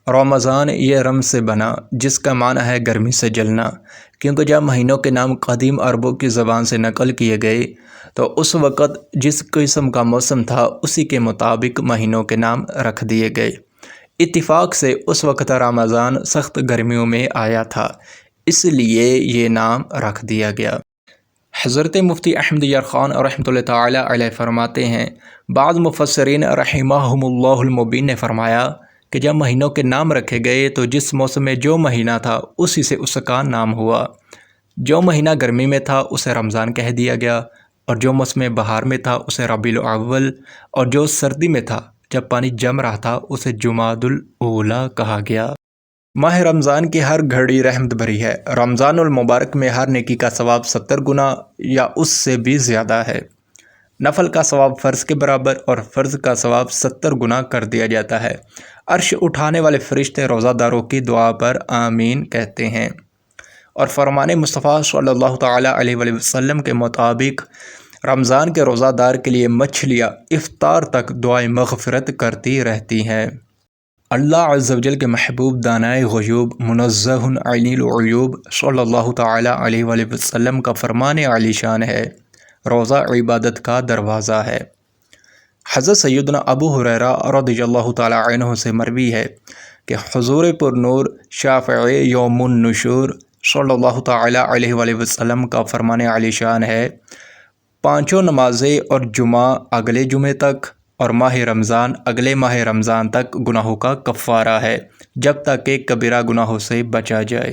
رمضان یہ رم سے بنا جس کا معنی ہے گرمی سے جلنا، کیونکہ جب مہینوں کے نام قدیم عربوں کی زبان سے نقل کیے گئے تو اس وقت جس قسم کا موسم تھا اسی کے مطابق مہینوں کے نام رکھ دیے گئے۔ اتفاق سے اس وقت رمضان سخت گرمیوں میں آیا تھا، اس لیے یہ نام رکھ دیا گیا۔ حضرت مفتی احمد یار خان رحمۃ اللہ تعالی علیہ فرماتے ہیں، بعض مفسرین رحمہم اللہ المبین نے فرمایا کہ جب مہینوں کے نام رکھے گئے تو جس موسم میں جو مہینہ تھا اسی سے اس کا نام ہوا۔ جو مہینہ گرمی میں تھا اسے رمضان کہہ دیا گیا، اور جو موسم بہار میں تھا اسے ربیع الاول، اور جو سردی میں تھا جب پانی جم رہا تھا اسے جمادی الاولیٰ کہا گیا۔ ماہ رمضان کی ہر گھڑی رحمت بھری ہے۔ رمضان المبارک میں ہر نیکی کا ثواب 70 گنا یا اس سے بھی زیادہ ہے۔ نفل کا ثواب فرض کے برابر اور فرض کا ثواب 70 گنا کر دیا جاتا ہے۔ عرش اٹھانے والے فرشتے روزہ داروں کی دعا پر آمین کہتے ہیں، اور فرمان مصطفیٰ صلی اللہ تعالیٰ علیہ وآلہ وسلم کے مطابق رمضان کے روزہ دار کے لیے مچھلیاں افطار تک دعائیں مغفرت کرتی رہتی ہیں۔ اللہ عز و جل کے محبوب دانائے غیوب منزہ عن العیوب صلی اللہ تعالیٰ علیہ وآلہ وسلم کا فرمان عالی شان ہے، روزہ عبادت کا دروازہ ہے۔ حضرت سیدنا ابو ہریرہ رضی اللہ تعالیٰ عنہ سے مروی ہے کہ حضور پر نور شافع یوم النشور صلی اللہ تعالیٰ علیہ وآلہ وسلم کا فرمان عالی شان ہے، 5 نمازیں اور جمعہ اگلے جمعے تک اور ماہ رمضان اگلے ماہ رمضان تک گناہوں کا کفارہ ہے، جب تک کہ کبیرہ گناہوں سے بچا جائے۔